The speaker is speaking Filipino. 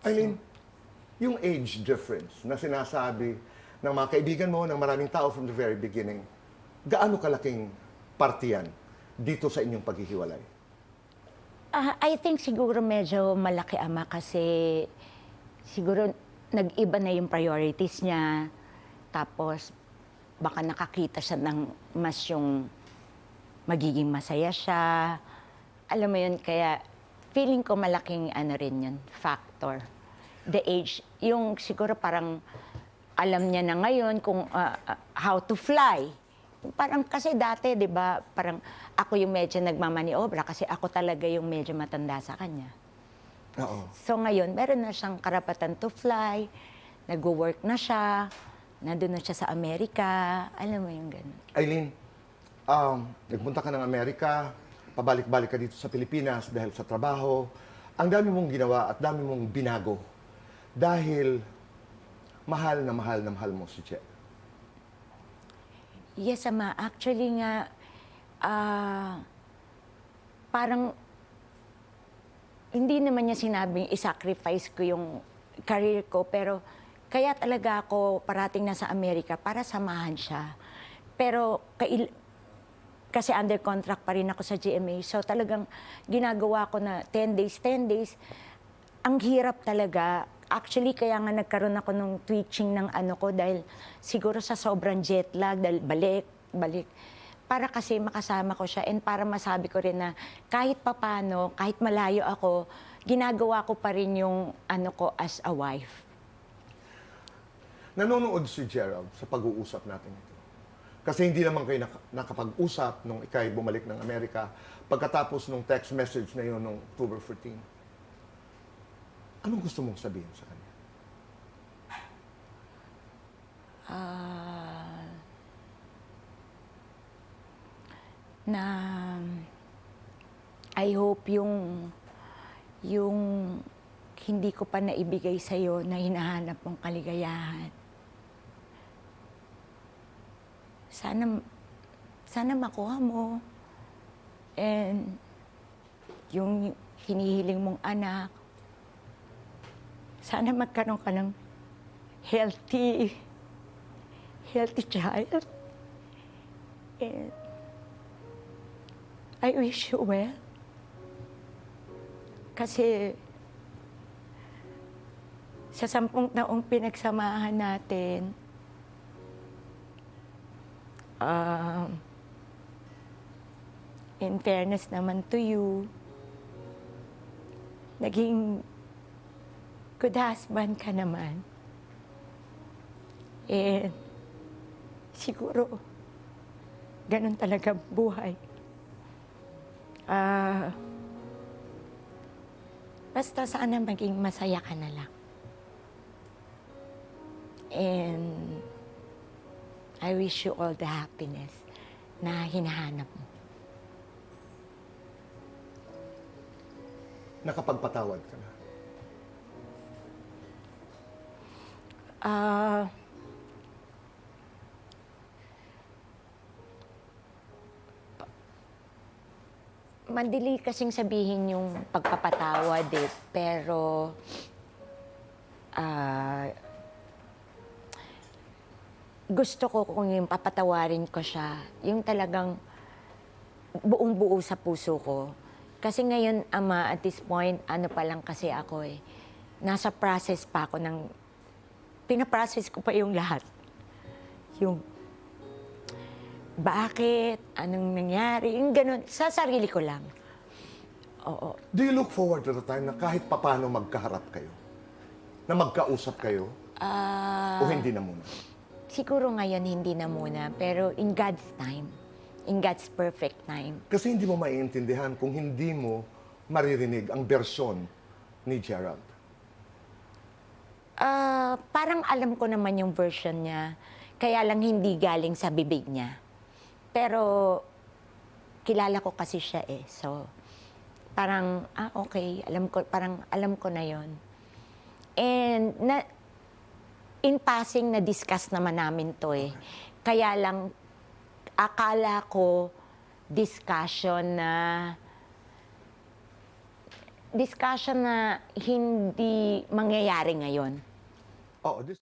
Eileen, yung age difference na sinasabi ng mga kaibigan mo, ng maraming tao from the very beginning, gaano kalaking parte yan dito sa inyong paghihiwalay? I think siguro medyo malaki, Ama, kasi siguro nag-iba na yung priorities niya. Tapos baka nakakita siya ng mas yung magiging masaya siya. Alam mo yun, kaya feeling ko malaking ano rin yun, factor. The age, yung siguro parang alam niya na ngayon kung how to fly. Parang kasi dati, di ba, parang ako yung medyo nagmamaniobra kasi ako talaga yung medyo matanda sa kanya. Oo. So ngayon, meron na siyang karapatan to fly, nag-work na siya, nandun na siya sa Amerika, alam mo yung gano'n. Eileen, nagpunta ka ng Amerika, pabalik-balik ka dito sa Pilipinas dahil sa trabaho. Ang dami mong ginawa at dami mong binago dahil mahal na mahal na mahal mo si Che. Yes, Ama. Actually nga, parang hindi naman niya sinabing i-sacrifice ko yung career ko, pero kaya talaga ako parating na sa Amerika para samahan siya. Pero kasi under contract pa rin ako sa GMA, so talagang ginagawa ko na 10 days, 10 days. Ang hirap talaga. Actually, kaya nga nagkaroon ako ng twitching ng ano ko dahil siguro sa sobrang jet lag, dahil balik. Para kasi makasama ko siya and para masabi ko rin na kahit papano, kahit malayo ako, ginagawa ko pa rin yung ano ko as a wife. Nanonood si Gerald sa pag-uusap natin ito. Kasi hindi naman kayo nakapag-usap nung ikay bumalik ng Amerika pagkatapos nung text message na yun nung October 14. Anong gusto mong sabihin sa kanya? Na I hope yung hindi ko pa naibigay sa'yo na hinahanap mong kaligayahan. Sana makuha mo. And yung hinihiling mong anak, sana magkaroon ka ng healthy child. And I wish you well. Kasi sa 10 taong pinagsamahan natin, in fairness naman to you, naging good husband ka naman. And siguro, ganun talaga buhay. Basta sana maging masaya ka na lang. And I wish you all the happiness na hinahanap mo. Nakapagpatawad ka na. Madali kasing sabihin yung pagpapatawad eh, pero gusto ko kung yung papatawarin ko siya, yung talagang buong-buo sa puso ko. Kasi ngayon, Ama, at this point, ano pa lang kasi ako eh, nasa process pa ako ng, pinaprocess ko pa yung lahat. Yung, bakit, anong nangyari, yung ganun, sa sarili ko lang. Oo. Do you look forward to the time na kahit papano magkaharap kayo? Na magkausap kayo? O hindi na muna? Siguro ngayon hindi na muna, pero in God's time, in God's perfect time. Kasi hindi mo maiintindihan kung hindi mo maririnig ang bersyon ni Gerald. Parang alam ko naman yung version niya, kaya lang hindi galing sa bibig niya. Pero kilala ko kasi siya eh, so parang, okay, parang alam ko na yon. And in passing, na-discuss naman namin to eh. Kaya lang, akala ko discussion na discussion na hindi mangyayari ngayon. Oh, this...